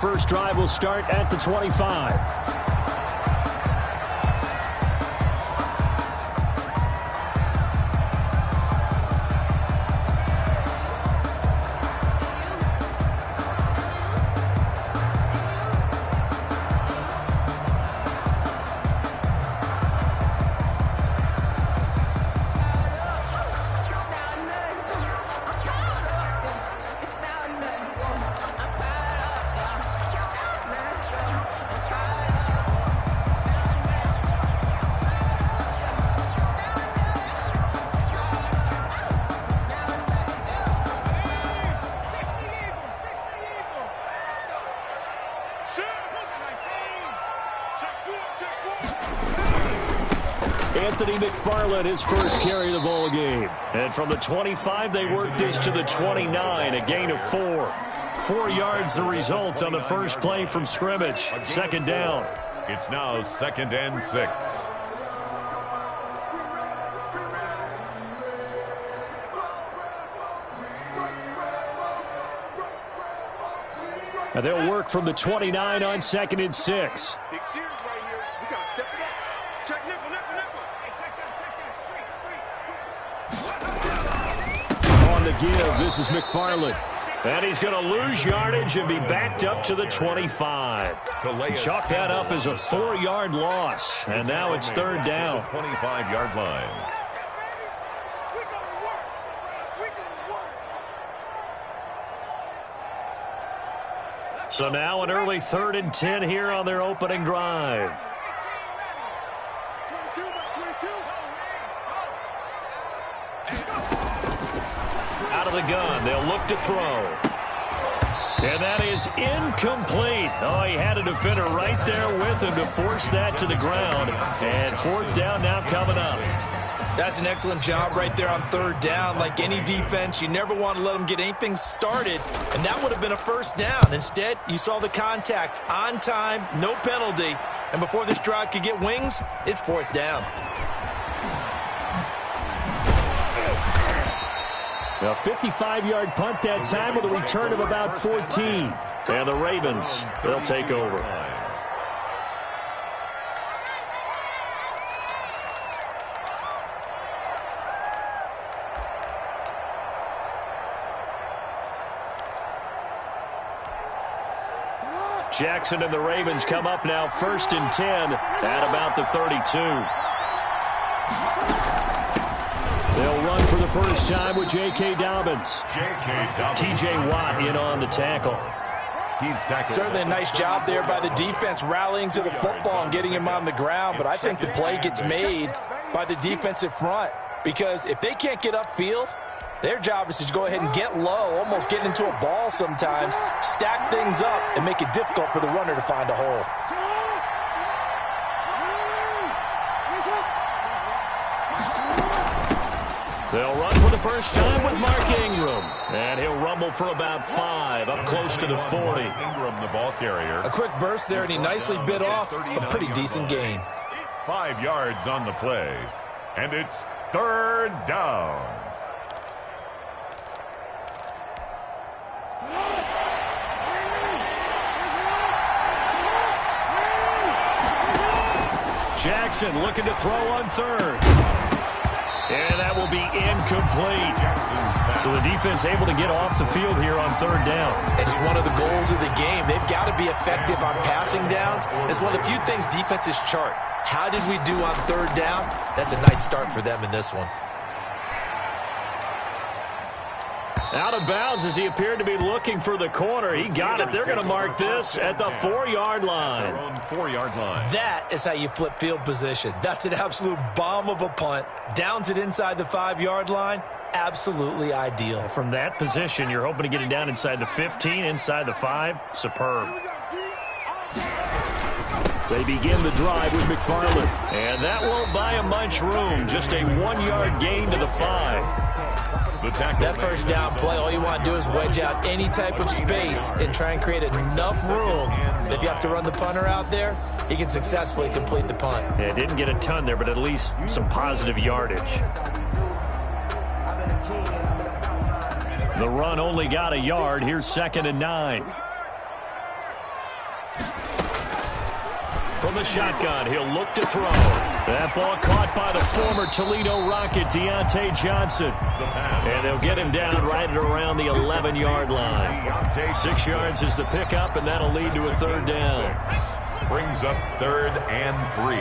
First drive will start at the 25. Anthony McFarland, his first carry of the ball game. And from the 25, they work this to the 29, a gain of 4. 4 yards the result on the first play from scrimmage. Second down. It's now 2nd and 6. And they'll work from the 29 on 2nd and 6. On the give, this is McFarland. And he's going to lose yardage and be backed up to the 25. Chalk that up as a 4-yard loss. And now it's 3rd down. 25-yard line. So now an early 3rd and 10 here on their opening drive. Out of the gun, they'll look to throw. And that is incomplete. Oh, he had a defender right there with him to force that to the ground. And 4th down now coming up. That's an excellent job right there on 3rd down. Like any defense, you never want to let them get anything started, and that would have been a 1st down. Instead, you saw the contact on time, no penalty, and before this drive could get wings, it's 4th down. A 55-yard punt that time with a return of about 14. And the Ravens, they'll take over. Jackson and the Ravens come up now 1st and 10 at about the 32. They'll run for the first time with J.K. Dobbins. T.J. Watt in on the tackle. Certainly a nice job there by the defense rallying to the football and getting him on the ground, but I think the play gets made by the defensive front because if they can't get upfield, their job is to go ahead and get low, almost get into a ball sometimes, stack things up, and make it difficult for the runner to find a hole. They'll run for the first time with Mark Ingram. And he'll rumble for about 5, up close to the 40. Ingram, the ball carrier. A quick burst there, and he nicely bit off a pretty decent gain. 5 yards on the play. And it's 3rd down. Jackson looking to throw on 3rd. And that will be incomplete. So the defense able to get off the field here on 3rd down. It's one of the goals of the game. They've got to be effective on passing downs. It's one of the few things defenses chart. How did we do on 3rd down? That's a nice start for them in this one. Out of bounds as he appeared to be looking for the corner. He got it. They're going to mark this at the 4-yard line. 4-yard line. That is how you flip field position. That's an absolute bomb of a punt. Downs it inside the 5-yard line. Absolutely ideal. From that position, you're hoping to get it down inside the 15, inside the 5. Superb. They begin the drive with McFarland. And that won't buy him much room. Just a 1-yard gain to the 5. That first down play, all you want to do is wedge out any type of space and try and create enough room. If you have to run the punter out there, he can successfully complete the punt. Yeah, didn't get a ton there, but at least some positive yardage. The run only got a yard. Here's 2nd and 9. From the shotgun, he'll look to throw. That ball caught by the former Toledo Rocket, Deontay Johnson. And they'll get him down right at around the 11-yard line. 6 yards is the pickup, and that'll lead to a third down. Brings up 3rd and 3.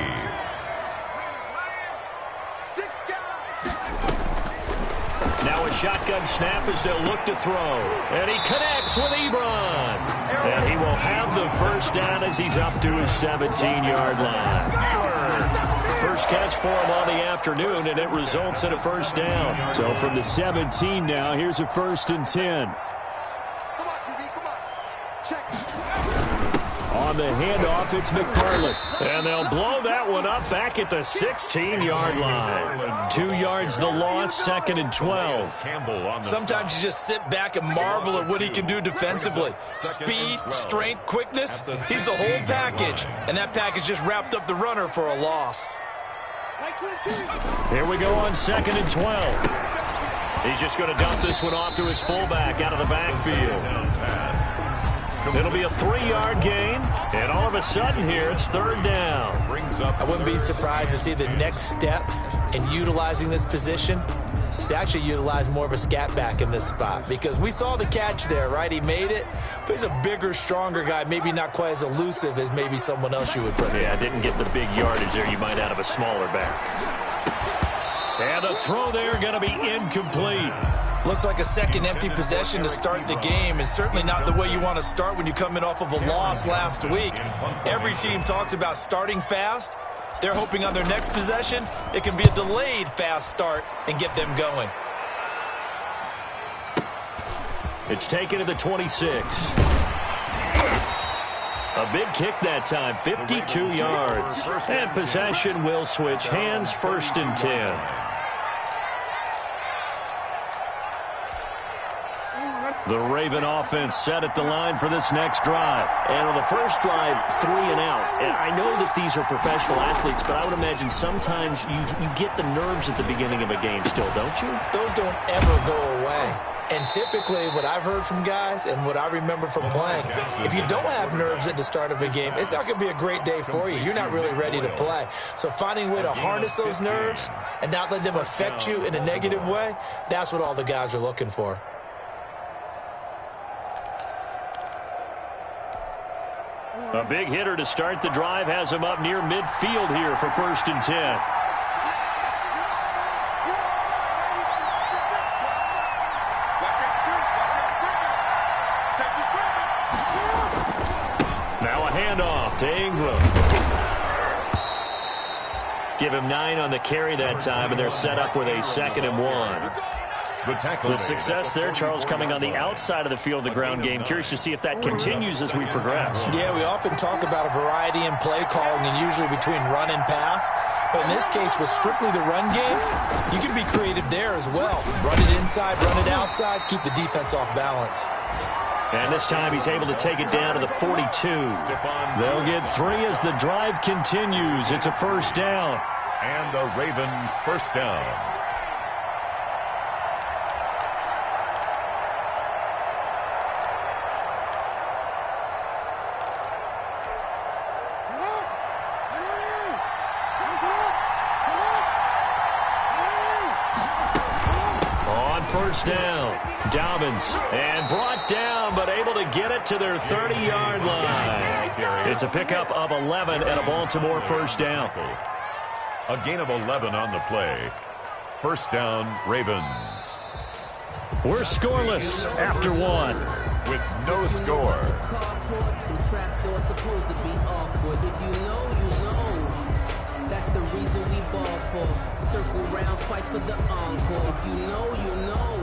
Now a shotgun snap as they'll look to throw. And he connects with Ebron. And he will have the first down as he's up to his 17-yard line. First catch for him on the afternoon, and it results in a first down. So from the 17 now, here's a 1st and 10. Come on, QB, come on. Check. On the handoff, it's McFarland. And they'll blow that one up back at the 16-yard line. 2 yards the loss, 2nd and 12. Sometimes you just sit back and marvel at what he can do defensively. Speed, strength, quickness, he's the whole package. And that package just wrapped up the runner for a loss. Here we go on 2nd and 12. He's just going to dump this one off to his fullback out of the backfield. It'll be a 3-yard gain, and all of a sudden here, it's 3rd down. I wouldn't be surprised to see the next step in utilizing this position is to actually utilize more of a scat back in this spot, because we saw the catch there, right? He made it, but he's a bigger, stronger guy, maybe not quite as elusive as maybe someone else you would put in. Yeah, didn't get the big yardage there you might out of a smaller back. And the throw there going to be incomplete. Looks like a second empty possession to start the game, and certainly not the way you want to start when you're coming off of a loss last week. Every team talks about starting fast. They're hoping on their next possession it can be a delayed fast start and get them going. It's taken to the 26. A big kick that time, 52 yards. And possession will switch hands, 1st and 10. The Raven offense set at the line for this next drive. And on the first drive, 3 and out. And I know that these are professional athletes, but I would imagine sometimes you get the nerves at the beginning of a game still, don't you? Those don't ever go away. And typically what I've heard from guys and what I remember from playing, if you don't have nerves at the start of a game, it's not going to be a great day for you. You're not really ready to play. So finding a way to harness those nerves and not let them affect you in a negative way, that's what all the guys are looking for. A big hitter to start the drive has him up near midfield here for 1st and 10. Now a handoff to Ingram. Give him 9 on the carry that time, and they're set up with a 2nd and 1. The success there, Charles, coming on the outside of the field, the ground game. Curious to see if that continues as we progress. Yeah, we often talk about a variety in play calling and usually between run and pass. But in this case, with strictly the run game, you can be creative there as well. Run it inside, run it outside, keep the defense off balance. And this time he's able to take it down to the 42. They'll get 3 as the drive continues. It's a 1st down. And the Ravens 1st down. First down, Dobbins, and brought down, but able to get it to their 30-yard line. It's a pickup of 11 and a Baltimore 1st down. A gain of 11 on the play. 1st down, Ravens. We're scoreless after 1. With no score. That's the reason we ball for. Circle round twice for the encore. If you know, you know.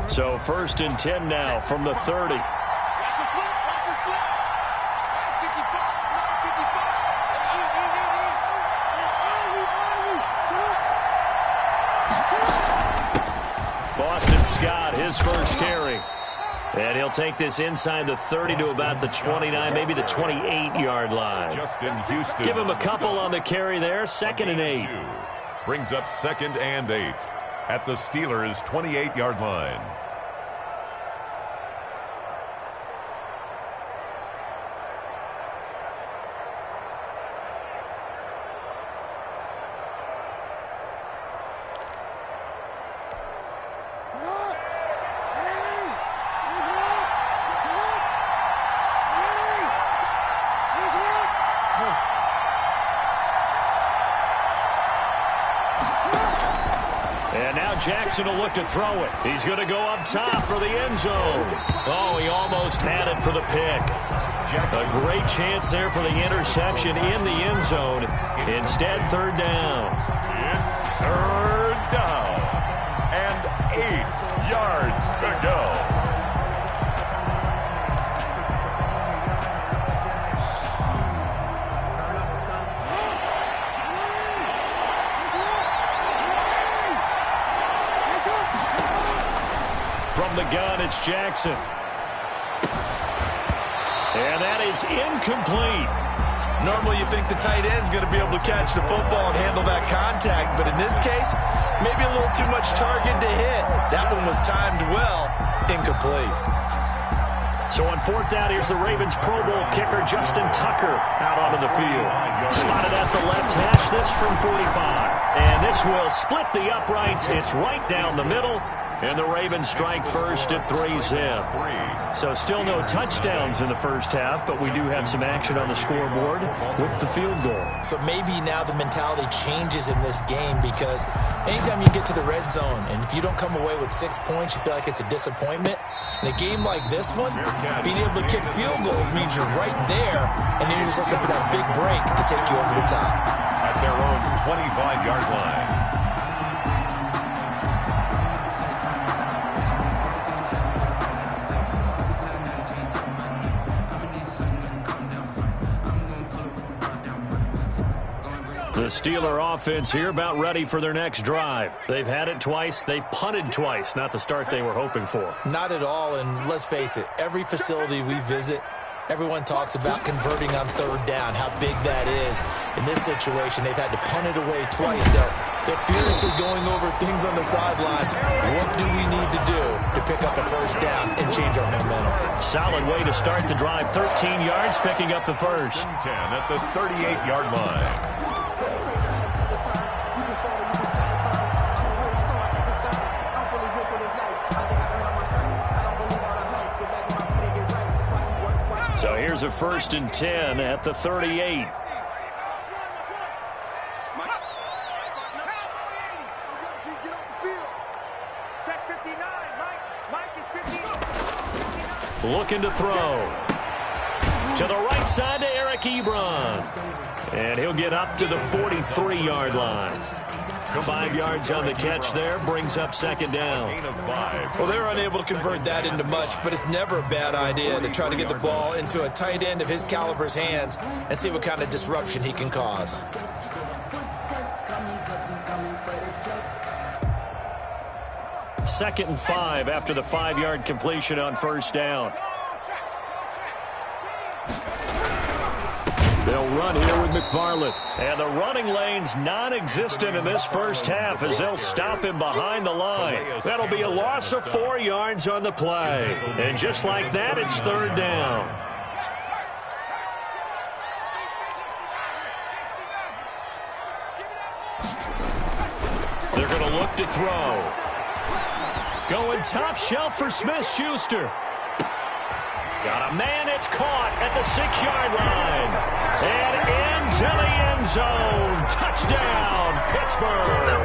So 1st and 10 now from the 30. Boston Scott, his first carry. And he'll take this inside the 30 to about the 29, maybe the 28-yard line. Justin Houston. Give him a couple on the carry there. 2nd and 8. Brings up 2nd and 8 at the Steelers' 28-yard line. Jackson will look to throw it. He's going to go up top for the end zone. Oh, he almost had it for the pick. A great chance there for the interception in the end zone. Instead, 3rd down. It's 3rd down and 8 yards to go. From the gun, it's Jackson. And that is incomplete. Normally you think the tight end's going to be able to catch the football and handle that contact, but in this case, maybe a little too much target to hit. That one was timed well. Incomplete. So on 4th down, here's the Ravens Pro Bowl kicker, Justin Tucker, out onto the field. Slotted at the left hash, this from 45. And this will split the uprights. It's right down the middle. And the Ravens strike first at 3-zip. So still no touchdowns in the first half, but we do have some action on the scoreboard with the field goal. So maybe now the mentality changes in this game, because anytime you get to the red zone and if you don't come away with 6 points, you feel like it's a disappointment. In a game like this one, being able to kick field goals means you're right there, and then you're just looking for that big break to take you over the top. At their own 25-yard line. The Steeler offense here about ready for their next drive. They've had it twice. They've punted twice. Not the start they were hoping for. Not at all, and let's face it, every facility we visit, everyone talks about converting on 3rd down, how big that is. In this situation, they've had to punt it away twice, so they're furiously going over things on the sidelines. What do we need to do to pick up a 1st down and change our momentum? Solid way to start the drive. 13 yards, picking up the first. 10 at the 38-yard line. So here's a 1st and 10 at the 38. Looking to throw. To the right side to Eric Ebron. And he'll get up to the 43-yard line. 5 yards on the catch there, brings up 2nd down. Well, they were unable to convert that into much, but it's never a bad idea to try to get the ball into a tight end of his caliber's hands and see what kind of disruption he can cause. Second and 5 after the 5-yard completion on 1st down. They'll run here with McFarland. And the running lane's non-existent in this first half as they'll stop him behind the line. That'll be a loss of 4 yards on the play. And just like that, it's 3rd down. They're going to look to throw. Going top shelf for Smith-Schuster. Got a man, it's caught at the 6-yard line. And into the end zone. Touchdown, Pittsburgh.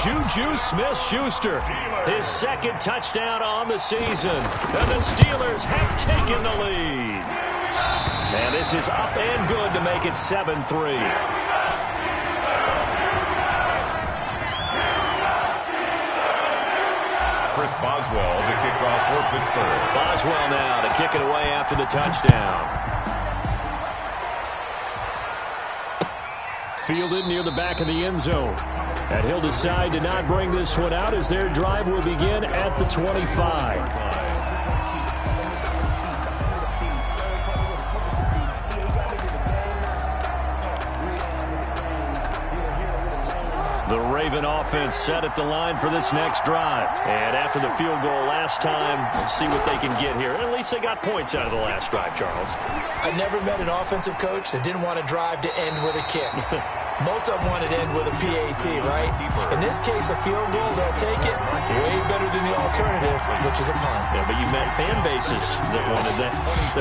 Juju Smith-Schuster, his 2nd touchdown on the season. And the Steelers have taken the lead. And this is up and good to make it 7-3. Chris Boswell to kick off for Pittsburgh. Boswell now to kick it away after the touchdown. Fielded near the back of the end zone. And he'll decide to not bring this one out as their drive will begin at the 25. The Raven offense set at the line for this next drive. And after the field goal last time, we'll see what they can get here. At least they got points out of the last drive, Charles. I never met an offensive coach that didn't want to drive to end with a kick. Most of them wanted to end with a PAT, right? In this case, a field goal, they'll take it way better than the alternative, which is a punt. Yeah, but you met fan bases that wanted that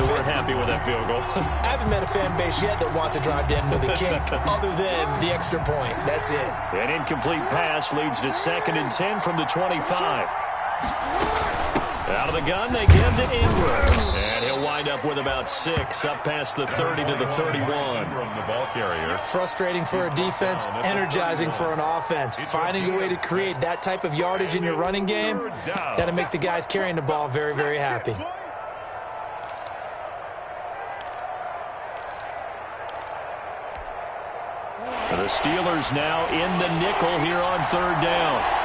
weren't happy with that field goal. I haven't met a fan base yet that wants to drive to end with a kick, other than the extra point. That's it. An incomplete pass leads to 2nd and 10 from the 25. Out of the gun, they give to Ingram. And he'll wind up with about 6, up past the 30 to the 31. From the ball carrier. Frustrating for a defense, energizing for an offense. Finding a way to create that type of yardage in your running game, that'll make the guys carrying the ball very, very happy. The Steelers now in the nickel here on 3rd down.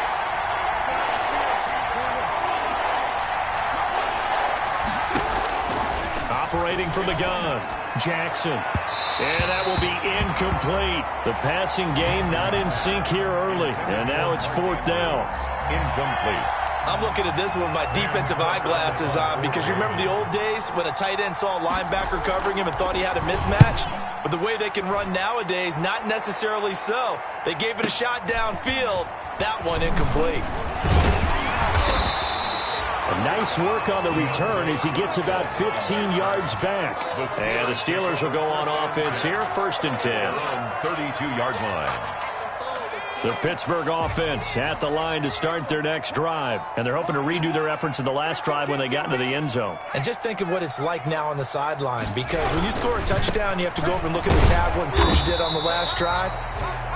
Operating from the gun, Jackson. And that will be incomplete. The passing game not in sync here early. And now it's 4th down. Incomplete. I'm looking at this with my defensive eyeglasses on because you remember the old days when a tight end saw a linebacker covering him and thought he had a mismatch? But the way they can run nowadays, not necessarily so. They gave it a shot downfield. That one incomplete. Nice work on the return as he gets about 15 yards back. And the Steelers will go on offense here, 1st and 10. 32-yard line. The Pittsburgh offense at the line to start their next drive. And they're hoping to redo their efforts in the last drive when they got into the end zone. And just think of what it's like now on the sideline, because when you score a touchdown, you have to go over and look at the tablet and see what you did on the last drive.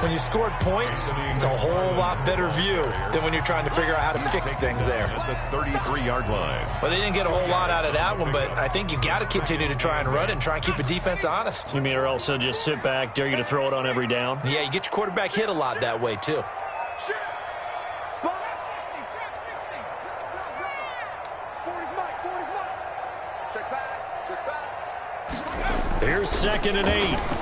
When you scored points, it's a whole lot better view than when you're trying to figure out how to fix things there. At the 33-yard line. Well, they didn't get a whole lot out of that one, but I think you got to continue to try and run it and try and keep the defense honest. You mean, or else they'll just sit back, dare you to throw it on every down? Yeah, you get your quarterback hit a lot that way, too. Here's 2nd and 8.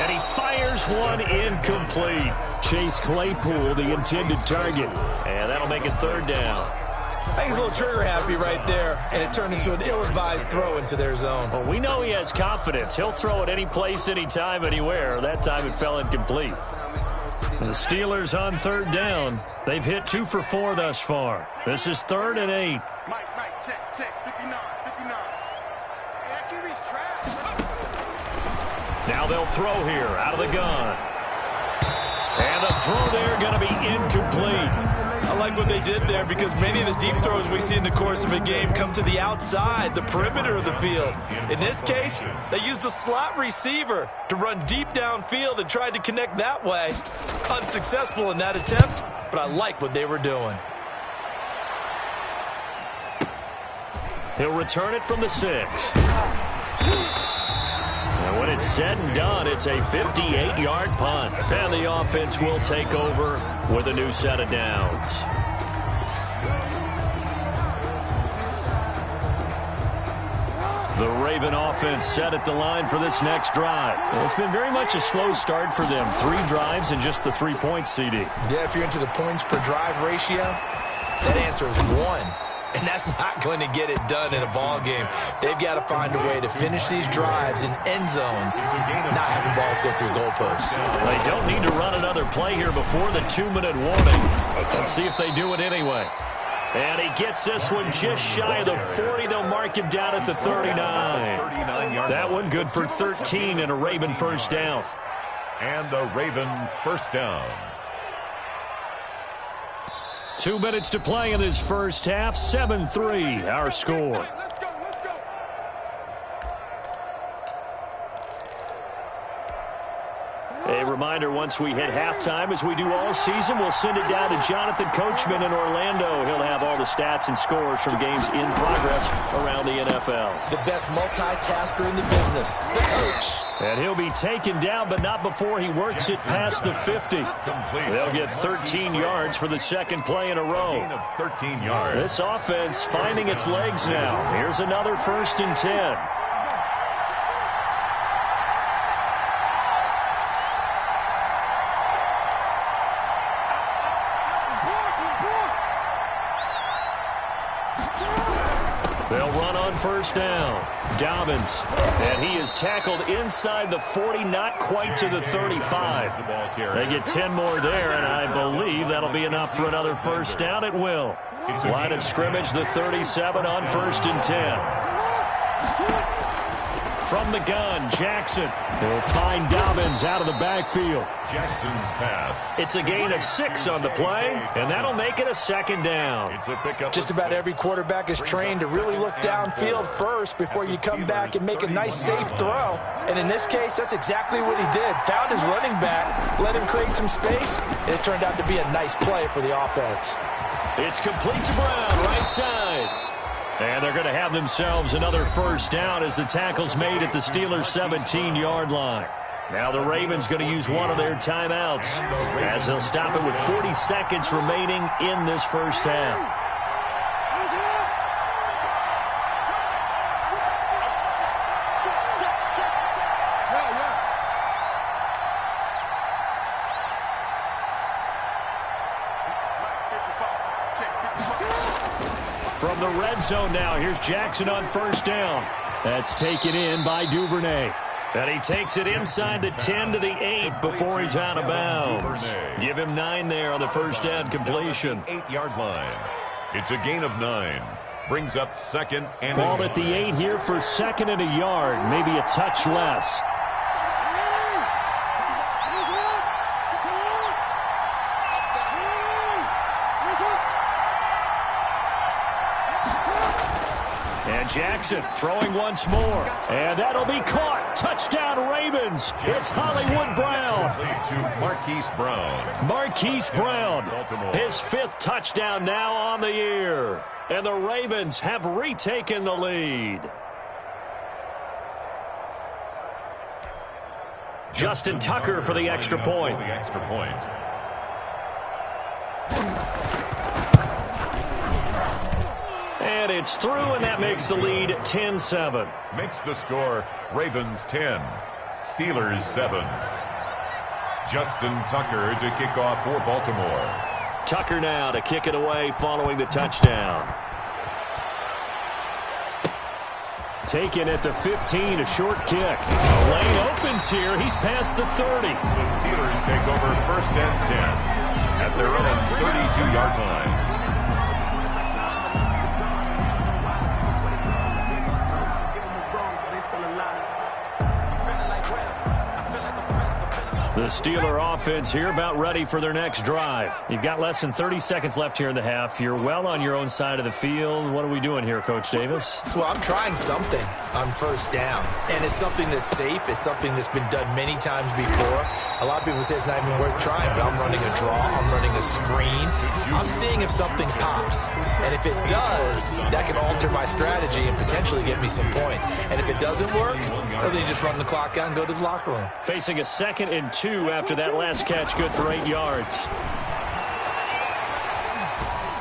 And he fires one incomplete. Chase Claypool, the intended target. And that'll make it 3rd down. I think he's a little trigger happy right there, and it turned into an ill-advised throw into their zone. Well, we know he has confidence. He'll throw it any place, anytime, anywhere. That time it fell incomplete. And the Steelers on 3rd down. They've hit 2 for 4 thus far. This is 3rd and 8. Mike, check, 59. Hey, that QB's trash. Now they'll throw here out of the gun. And the throw there going to be incomplete. I like what they did there because many of the deep throws we see in the course of a game come to the outside, the perimeter of the field. In this case, they used a slot receiver to run deep downfield and tried to connect that way. Unsuccessful in that attempt, but I like what they were doing. He'll return it from the 6. And when it's said and done, it's a 58-yard punt. And the offense will take over with a new set of downs. The Raven offense set at the line for this next drive. Well, it's been very much a slow start for them. 3 drives and just the 3 points, CD. Yeah, if you're into the points per drive ratio, that answer is 1. And that's not going to get it done in a ball game. They've got to find a way to finish these drives in end zones, not having balls go through goalposts. They don't need to run another play here before the 2-minute warning. Let's see if they do it anyway. And he gets this one just shy of the 40. They'll mark him down at the 39. That one good for 13 and a Raven 1st down. And a Raven 1st down. 2 minutes to play in this first half. 7-3, our score. A reminder, once we hit halftime, as we do all season, we'll send it down to Jonathan Coachman in Orlando. He'll have all the stats and scores from games in progress around the NFL. The best multitasker in the business, the coach. And he'll be taken down, but not before he works it past the 50. They'll get 13 yards for the second play in a row. 13 yards. This offense finding its legs now. Here's another 1st and 10. They'll run on 1st down. Dobbins, and he is tackled inside the 40, not quite to the 35. They get 10 more there, and I believe that'll be enough for another 1st down. It will. Line of scrimmage, the 37 on 1st and 10. From the gun, Jackson will find Dobbins out of the backfield. Jackson's pass. It's a gain of 6 on the play, and that'll make it a 2nd down. It's a pickup. Just about every quarterback is trained to really look downfield first before you come back and make a nice, safe throw. And in this case, that's exactly what he did. Found his running back, let him create some space, and it turned out to be a nice play for the offense. It's complete to Brown, right side. And they're going to have themselves another 1st down as the tackle's made at the Steelers' 17-yard line. Now the Ravens going to use one of their timeouts as they'll stop it with 40 seconds remaining in this 1st half. From the red zone now, here's Jackson on 1st down. That's taken in by Duvernay. And he takes it inside the 10 to the 8 before he's out of bounds. Give him 9 there on the 1st down completion. 8-yard line. It's a gain of 9. Brings up 2nd and ball at the 8 here for 2nd and a yard, maybe a touch less. And Jackson throwing once more. And that'll be caught. Touchdown Ravens. It's Hollywood Brown. To Marquise Brown. Marquise Brown. His 5th touchdown now on the year. And the Ravens have retaken the lead. Justin Tucker for the extra point. And it's through, and that makes the lead 10-7. Makes the score Ravens 10, Steelers 7. Justin Tucker to kick off for Baltimore. Tucker now to kick it away following the touchdown. Taken at the 15, a short kick. Lane opens here. He's past the 30. The Steelers take over 1st and 10 at their own 32-yard line. The Steeler offense here about ready for their next drive. You've got less than 30 seconds left here in the half. You're well on your own side of the field. What are we doing here, Coach Davis? Well, I'm trying something on 1st down. And it's something that's safe. It's something that's been done many times before. A lot of people say it's not even worth trying, but I'm running a draw. I'm running a screen. I'm seeing if something pops. And if it does, that can alter my strategy and potentially get me some points. And if it doesn't work, well, then you just run the clock out and go to the locker room. Facing a 2nd and 2 after that last catch, good for 8 yards.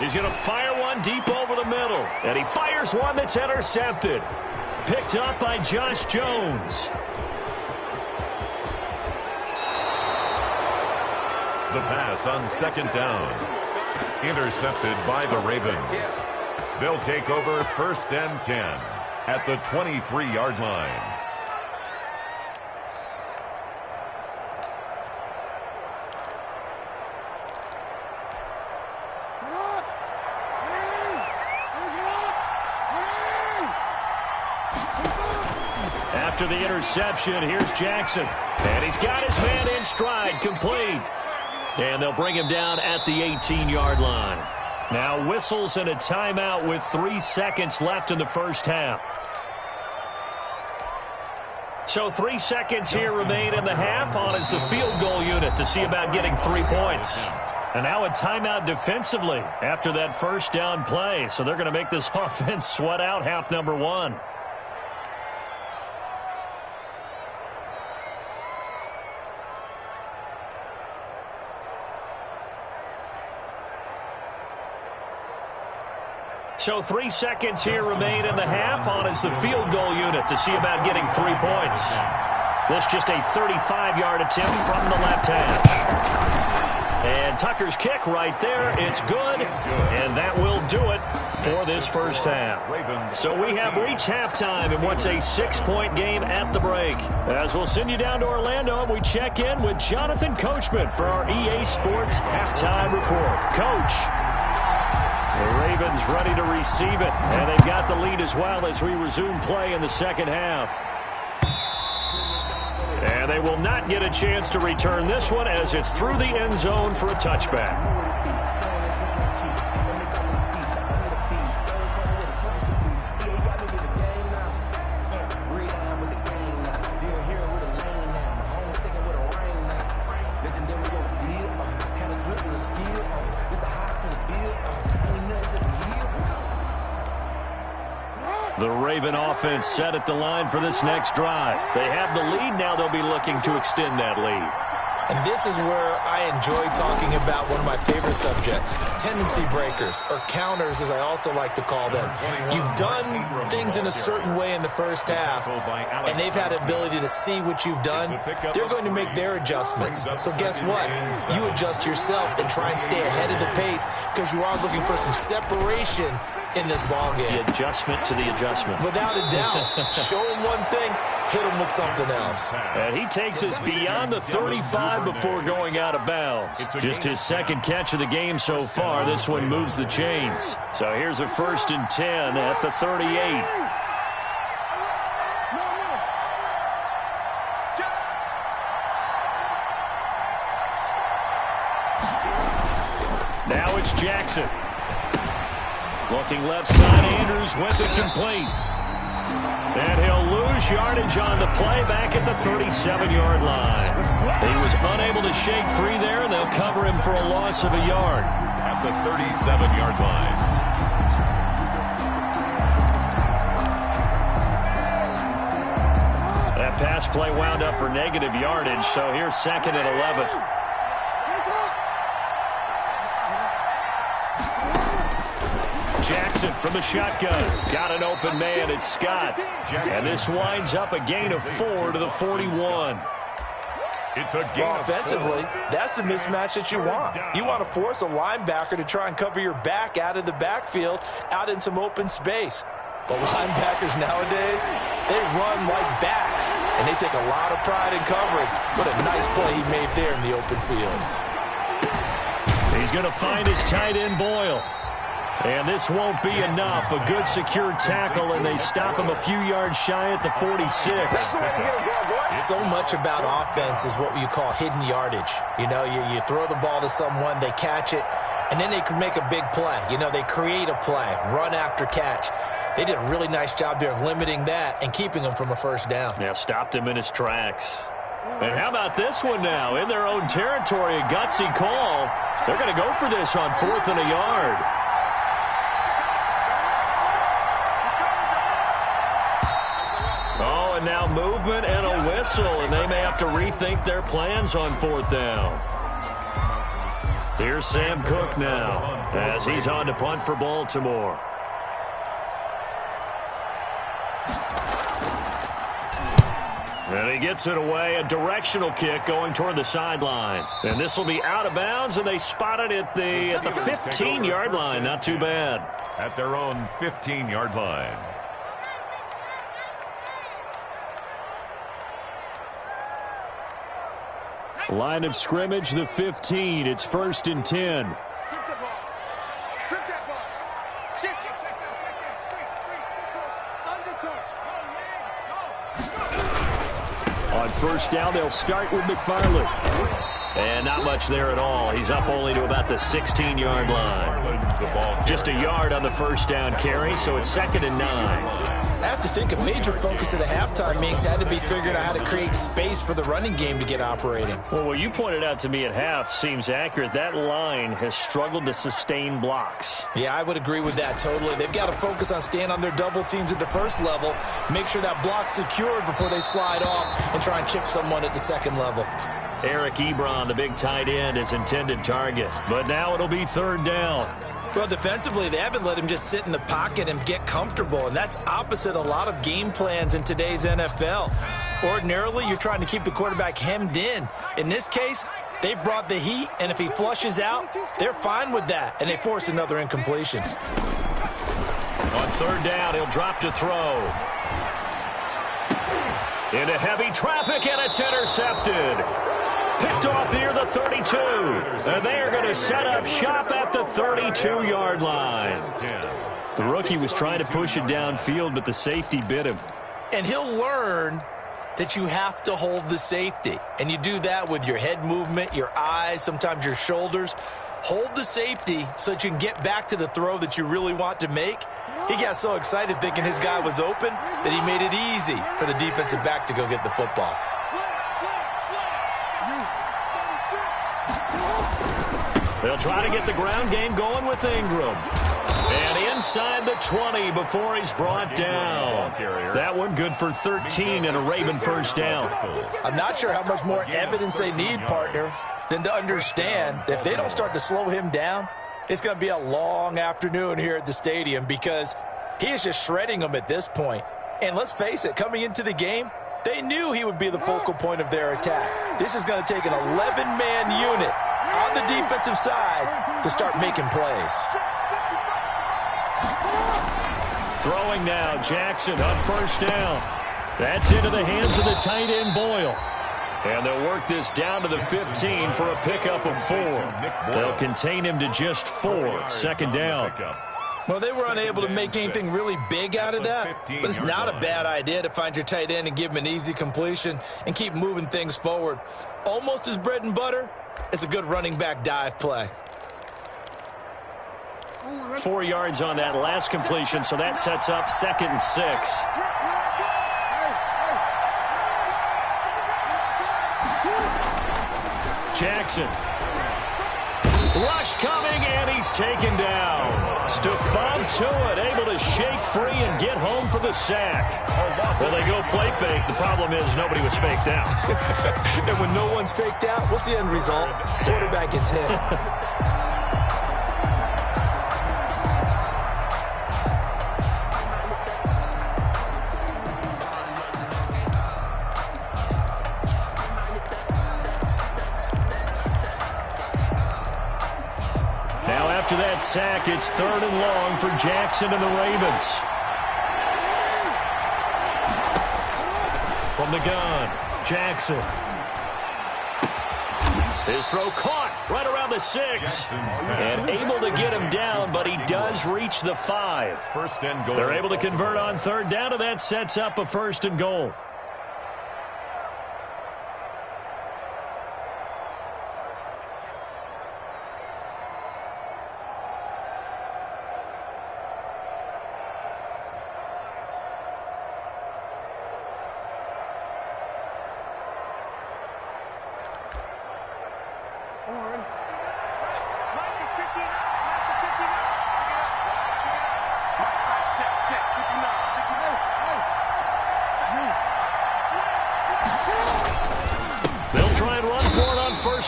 He's going to fire one deep over the middle. And he fires one that's intercepted. Picked up by Josh Jones. The pass on 2nd down. Intercepted by the Ravens. They'll take over 1st and 10 at the 23-yard line. After the interception, here's Jackson. And he's got his man in stride, complete. And they'll bring him down at the 18-yard line. Now whistles and a timeout with 3 seconds left in the 1st half. So 3 seconds here remain in the half. On is the field goal unit to see about getting 3 points. And now a timeout defensively after that 1st down play. So they're going to make this offense sweat out half number 1. So 3 seconds here remain in the half. On is the field goal unit to see about getting 3 points. This just a 35-yard attempt from the left hash. And Tucker's kick right there. It's good. And that will do it for this first half. So we have reached halftime in what's a 6-point game at the break. As we'll send you down to Orlando, we check in with Jonathan Coachman for our EA Sports Halftime Report. Coach, the Ravens ready to receive it. And they've got the lead as well as we resume play in the second half. And they will not get a chance to return this one as it's through the end zone for a touchback. The Raven offense set at the line for this next drive. They have the lead. Now they'll be looking to extend that lead. And this is where I enjoy talking about one of my favorite subjects, tendency breakers, or counters as I also like to call them. You've done things in a certain way in the first half, and they've had the ability to see what you've done. They're going to make their adjustments. So guess what? You adjust yourself and try and stay ahead of the pace because you are looking for some separation in this ball game. The adjustment to the adjustment. Without a doubt. Show him one thing, hit him with something else. And he takes us beyond the 35 before going out of bounds. Just his second catch of the game so far. This one moves the chains. So here's a 1st and 10 at the 38. Now it's Jackson. Looking left side, Andrews with it complete. And he'll lose yardage on the play back at the 37-yard line. He was unable to shake free there, and they'll cover him for a loss of a yard. At the 37-yard line. That pass play wound up for negative yardage, so here's 2nd and 11. Jackson from the shotgun. Got an open man. It's Scott. And this winds up a gain of 4 to the 41. It's a gain offensively, that's the mismatch that you want. You want to force a linebacker to try and cover your back out of the backfield, out in some open space. But linebackers nowadays, they run like backs, and they take a lot of pride in covering. What a nice play he made there in the open field. He's going to find his tight end, Boyle. And this won't be enough. A good secure tackle, and they stop him a few yards shy at the 46. So much about offense is what you call hidden yardage. You know, you throw the ball to someone, they catch it, and then they can make a big play. You know, they create a play, run after catch. They did a really nice job there of limiting that and keeping him from a first down. Yeah, stopped him in his tracks. And how about this one now? In their own territory, a gutsy call. They're going to go for this on 4th and a yard. Oh, and now movement and a whistle, and they may have to rethink their plans on 4th down. Here's Sam Cook now as he's on to punt for Baltimore. And he gets it away, a directional kick going toward the sideline. And this will be out of bounds, and they spot it at the 15-yard line. Not too bad. At their own 15-yard line. Line of scrimmage, the 15. It's 1st and 10. Strip the ball. Strip that ball. Check that. On 1st down, they'll start with McFarland. And not much there at all. He's up only to about the 16-yard line. Just a yard on the 1st down carry, so it's 2nd and 9. I have to think a major focus of the halftime meetings had to be figuring out how to create space for the running game to get operating. Well, what you pointed out to me at half seems accurate. That line has struggled to sustain blocks. Yeah, I would agree with that totally. They've got to focus on staying on their double teams at the first level, make sure that block's secured before they slide off and try and chip someone at the second level. Eric Ebron, the big tight end, is intended target. But now it'll be 3rd down. Well, defensively, they haven't let him just sit in the pocket and get comfortable, and that's opposite a lot of game plans in today's NFL. Ordinarily, you're trying to keep the quarterback hemmed in. In this case, they brought the heat, and if he flushes out, they're fine with that, and they force another incompletion. On third down, he'll drop to throw. Into heavy traffic, and it's intercepted. Picked off near the 32. And they are going to set up shop at the 32-yard line. The rookie was trying to push it downfield, but the safety bit him. And he'll learn that you have to hold the safety. And you do that with your head movement, your eyes, sometimes your shoulders. Hold the safety so that you can get back to the throw that you really want to make. He got so excited thinking his guy was open that he made it easy for the defensive back to go get the football. They'll try to get the ground game going with Ingram. And inside the 20 before he's brought down. That one good for 13 and a Raven first down. I'm not sure how much more evidence they need, partner, than to understand that if they don't start to slow him down, it's going to be a long afternoon here at the stadium because he is just shredding them at this point. And let's face it, coming into the game, they knew he would be the focal point of their attack. This is going to take an 11-man unit on the defensive side to start making plays. Throwing now, Jackson on first down. That's into the hands of the tight end, Boyle. And they'll work this down to the 15 for a pickup of 4. They'll contain him to just 4. Second down. Well, they were unable to make anything really big out of that, but it's not a bad idea to find your tight end and give him an easy completion and keep moving things forward. Almost his bread and butter. It's a good running back dive play. 4 yards on that last completion, so that sets up 2nd and 6. Jackson. Rush coming, and he's taken down. Stephon Tuitt able to shake free and get home for the sack. Well, they go play fake. The problem is nobody was faked out. And when no one's faked out, what's the end result? Quarterback gets hit. After that sack, it's 3rd and long for Jackson and the Ravens. From the gun, Jackson. His throw caught right around the 6. And able to get him down, but he does reach the 5. First and goal. They're able to convert on 3rd down, and that sets up a 1st and goal.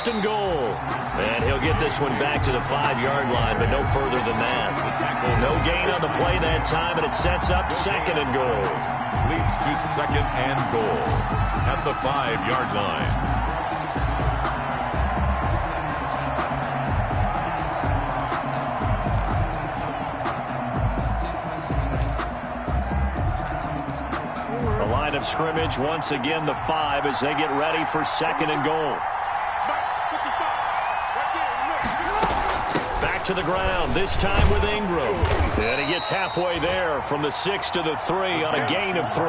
And goal. And he'll get this one back to the 5-yard line, but no further than that. No gain on the play that time, and it sets up 2nd and goal. Leads to 2nd and goal at the 5-yard line. The line of scrimmage, once again, the 5 as they get ready for 2nd and goal. To the ground, this time with Ingram. And he gets halfway there from the 6 to the 3 on a gain of 3.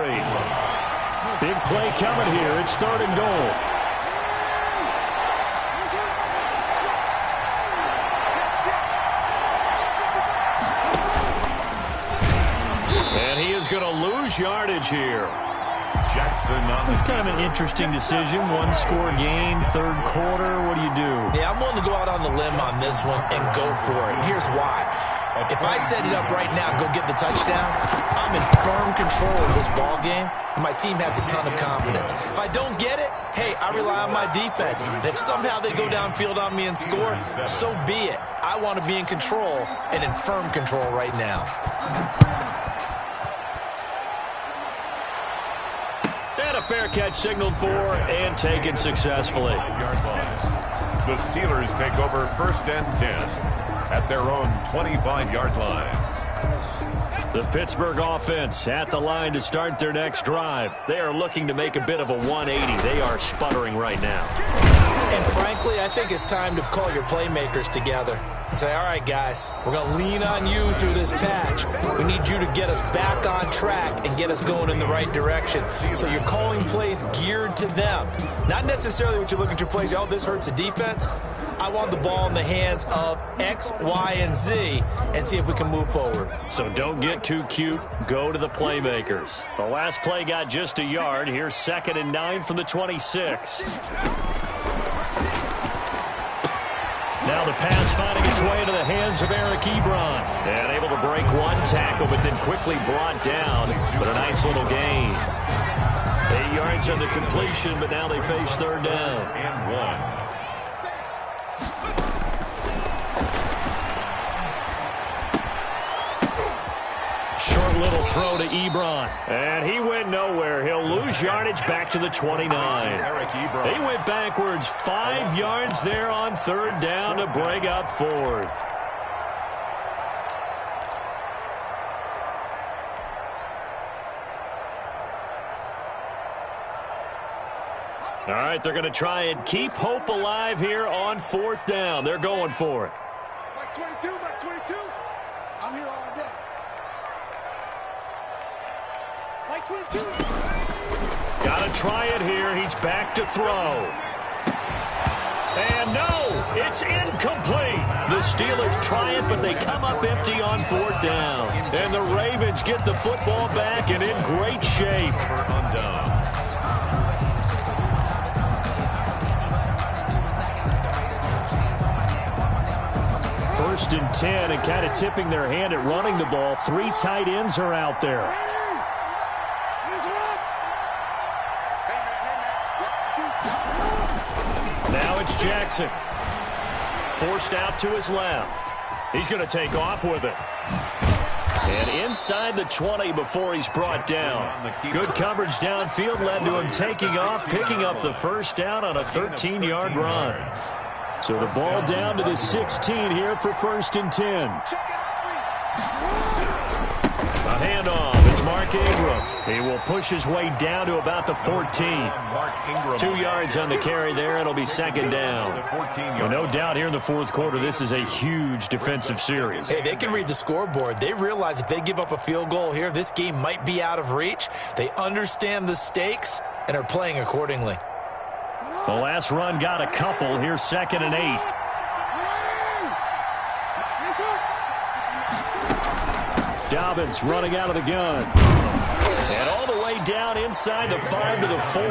Big play coming here. It's 3rd and goal. And he is going to lose yardage here. It's kind of an interesting decision. 1-score game, 3rd quarter. What do you do? Yeah, I'm willing to go out on the limb on this one and go for it. And here's why. If I set it up right now and go get the touchdown, I'm in firm control of this ball game, and my team has a ton of confidence. If I don't get it, hey, I rely on my defense. And if somehow they go downfield on me and score, so be it. I want to be in control and in firm control right now. And a fair catch signaled for and taken successfully. The Steelers take over 1st and 10 at their own 25-yard line. The Pittsburgh offense at the line to start their next drive. They are looking to make a bit of a 180. They are sputtering right now. And frankly, I think it's time to call your playmakers together and say, all right, guys, we're going to lean on you through this patch. We need you to get us back on track and get us going in the right direction. So you're calling plays geared to them. Not necessarily what you look at your plays, oh, this hurts the defense. I want the ball in the hands of X, Y, and Z and see if we can move forward. So don't get too cute. Go to the playmakers. The last play got just a yard. Here's 2nd and 9 from the 26. Now the pass finding its way into the hands of Eric Ebron. And able to break one tackle, but then quickly brought down. But a nice little gain. 8 yards on the completion, but now they face 3rd down. And 1. Short little throw to Ebron. And he went nowhere. He'll lose yardage back to the 29. They went backwards 5 yards there on 3rd down to bring up 4th. All right, they're going to try and keep hope alive here on 4th down. They're going for it. Max 22, Max 22. I'm here all day. Max 22. Got to try it here. He's back to throw. And no, it's incomplete. The Steelers try it, but they come up empty on 4th down. And the Ravens get the football back and in great shape. First and 10, and kind of tipping their hand at running the ball. 3 tight ends are out there. Now it's Jackson. Forced out to his left. He's going to take off with it. And inside the 20 before he's brought down. Good coverage downfield led to him taking off, picking up the 1st down on a 13-yard run. So the ball down to the 16 here for 1st and 10. A handoff. It's Mark Ingram. He will push his way down to about the 14. 2 yards on the carry there. It'll be 2nd down. Well, no doubt here in the 4th quarter, this is a huge defensive series. Hey, they can read the scoreboard. They realize if they give up a field goal here, this game might be out of reach. They understand the stakes and are playing accordingly. The last run got a couple. Here's 2nd and 8. Dobbins running out of the gun. And all the way down inside the 5 to the 4.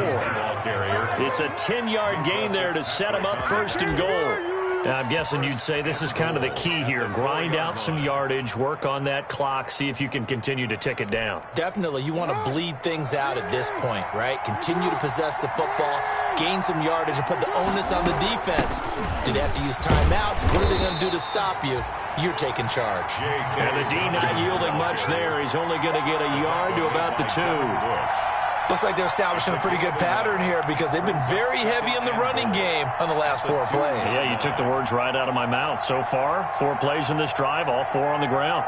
It's a 10-yard gain there to set him up 1st and goal. Now, I'm guessing you'd say this is kind of the key here. Grind out some yardage, work on that clock, see if you can continue to tick it down. Definitely. You want to bleed things out at this point, right? Continue to possess the football, gain some yardage, and put the onus on the defense. Do they have to use timeouts? What are they going to do to stop you? You're taking charge. And the D not yielding much there. He's only going to get a yard to about the 2. Looks like they're establishing a pretty good pattern here because they've been very heavy in the running game on the last 4 plays. Yeah, you took the words right out of my mouth. So far, 4 plays in this drive, all 4 on the ground.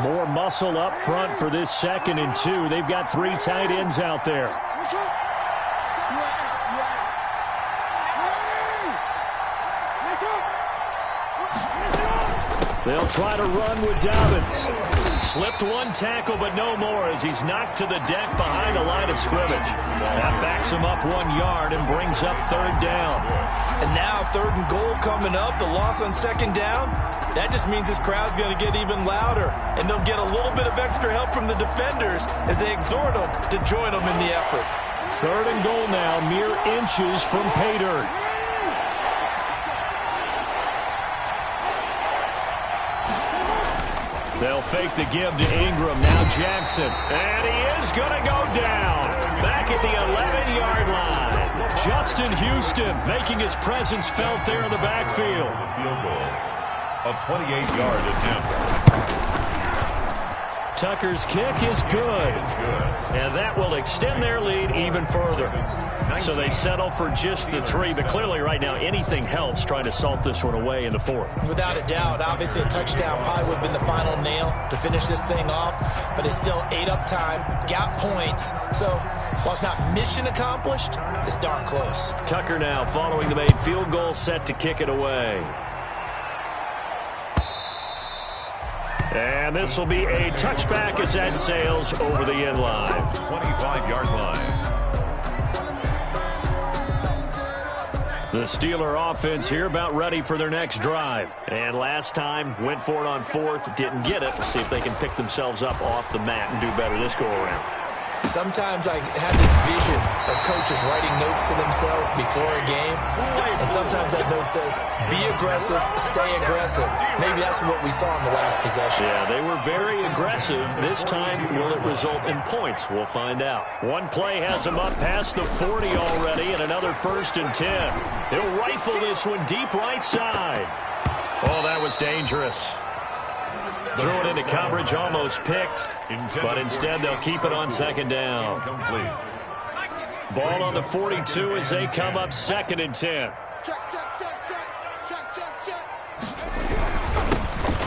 More muscle up front for this 2nd and 2. They've got 3 tight ends out there. They'll try to run with Dobbins. Slipped one tackle, but no more as he's knocked to the deck behind the line of scrimmage. That backs him up 1 yard and brings up 3rd down. And now 3rd and goal coming up, the loss on 2nd down. That just means this crowd's going to get even louder, and they'll get a little bit of extra help from the defenders as they exhort them to join them in the effort. 3rd and goal now, mere inches from pay dirt. They'll fake the give to Ingram. Now Jackson. And he is going to go down. Back at the 11-yard line. Justin Houston making his presence felt there in the backfield. Field goal, a 28-yard attempt. Tucker's kick is good. And that will extend their lead even further. So they settle for just the 3, but clearly right now anything helps trying to salt this one away in the 4th. Without a doubt, obviously a touchdown probably would have been the final nail to finish this thing off, but it's still ate up time, got points. So while it's not mission accomplished, it's darn close. Tucker now following the made field goal, set to kick it away. And this will be a touchback as that sails over the end line. 25-yard line. The Steeler offense here about ready for their next drive. And last time, went for it on 4th, didn't get it. We'll see if they can pick themselves up off the mat and do better this go-around. Sometimes I have this vision of coaches writing notes to themselves before a game, and sometimes that note says, be aggressive, stay aggressive. Maybe that's what we saw in the last possession. Yeah, they were very aggressive. This time, will it result in points? We'll find out. One play has them up past the 40 already, and another 1st and 10. He'll rifle this one deep right side. Oh, that was dangerous. Threw it into coverage, almost picked, but instead they'll keep it on 2nd down. Ball on the 42 as they come up 2nd and 10.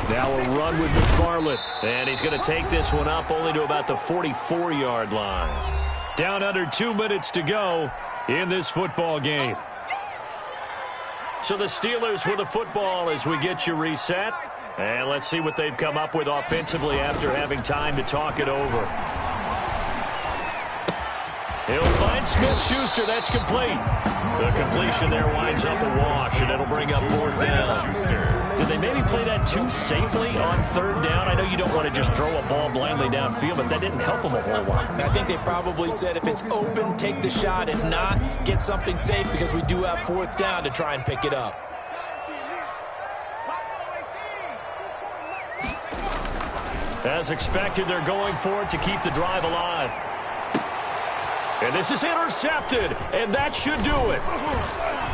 Now a run with McFarland, and he's going to take this one up only to about the 44-yard line. Down under 2 minutes to go in this football game. So the Steelers with the football as we get you reset. And let's see what they've come up with offensively after having time to talk it over. He'll find Smith-Schuster. That's complete. The completion there winds up a wash, and it'll bring up 4th down. Did they maybe play that too safely on 3rd down? I know you don't want to just throw a ball blindly downfield, but that didn't help them a whole lot. I think they probably said if it's open, take the shot. If not, get something safe because we do have 4th down to try and pick it up. As expected, they're going for it to keep the drive alive. And this is intercepted, and that should do it.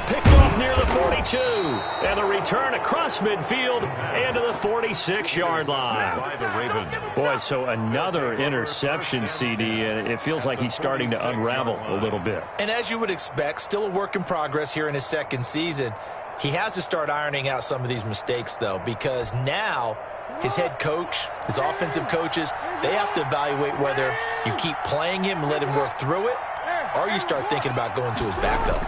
Picked off near the 42, and a return across midfield and to the 46-yard line. By the Ravens. Boy, so another interception, CD, and it feels like he's starting to unravel a little bit. And as you would expect, still a work in progress here in his 2nd season. He has to start ironing out some of these mistakes, though, because now his head coach, his offensive coaches, they have to evaluate whether you keep playing him and let him work through it, or you start thinking about going to his backup.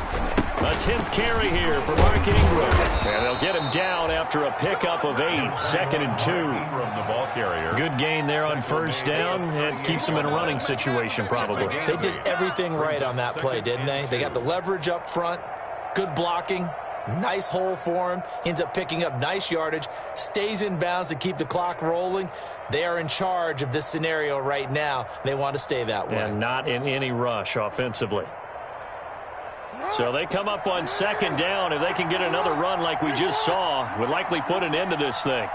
A 10th carry here for Mark Ingram. And they'll get him down after a pickup of 8, 2nd and 2. From the ball carrier. Good gain there on 1st down. It keeps them in a running situation, probably. They did everything right on that play, didn't they? They got the leverage up front, good blocking, nice hole for him, ends up picking up nice yardage, stays in bounds to keep the clock rolling. They are in charge of this scenario right now. They want to stay that way. And not in any rush offensively. So they come up on 2nd down. If they can get another run like we just saw, would likely put an end to this thing.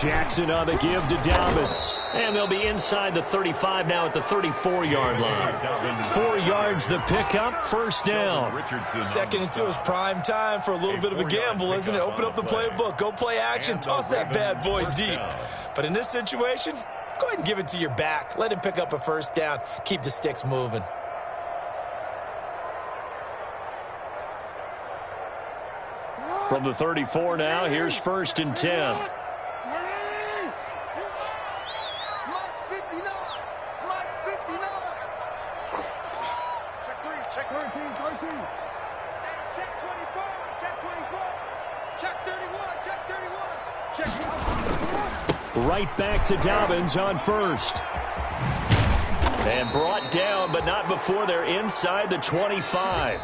Jackson on the give to Dobbins. And they'll be inside the 35 now at the 34-yard line. 4 yards the pickup, 1st down. 2nd and 2 is prime time for a little bit of a gamble, isn't it? Open up the playbook, go play action, toss that bad boy deep. But in this situation, go ahead and give it to your back. Let him pick up a 1st down, keep the sticks moving. From the 34 now, here's 1st and 10. Right back to Dobbins on 1st. And brought down, but not before they're inside the 25.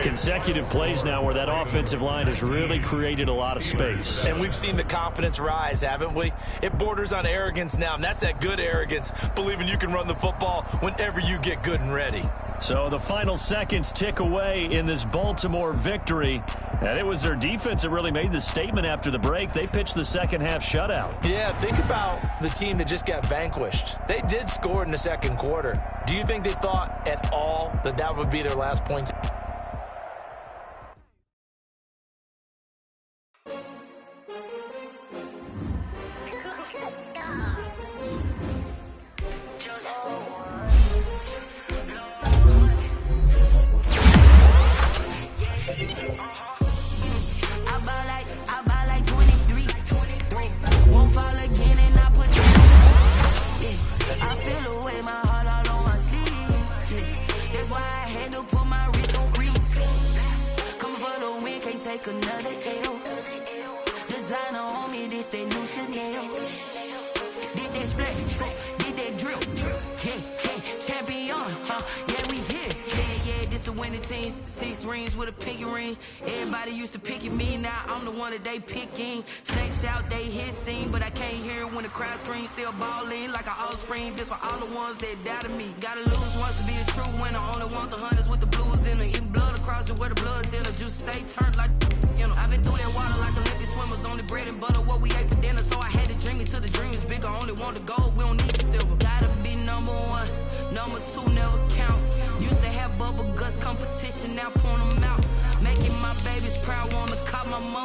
Consecutive plays now where that offensive line has really created a lot of space. And we've seen the confidence rise, haven't we? It borders on arrogance now, and that's that good arrogance, believing you can run the football whenever you get good and ready. So the final seconds tick away in this Baltimore victory. And it was their defense that really made the statement after the break. They pitched the second half shutout. Yeah, think about the team that just got vanquished. They did score in the second quarter. Do you think they thought at all that that would be their last points? Another L. Designer on me, this that new Chanel. Did that split, did that drill. Yeah, champion, yeah, we here. Yeah, this the winning teams. 6 rings with a pinky ring. Everybody used to pick at me, now I'm the one that they picking. Snakes out, they hit scene, but I can't hear it when the crowd screams. Still balling like an offspring. This for all the ones that doubted me. Gotta lose once to be a true winner. Only want the hunters with the blues in it. Eating blood across it where the blood dinner. Juice stay turned like, you know. I've been through that water like Olympic swimmers. Only bread and butter, what we ate for dinner. So I had to dream it till the dream is bigger. Only want the gold, we don't need the silver. Gotta be number 1, number 2 never count. Used to have bubble guts competition, now point them out. Making my babies proud, wanna cop my mom.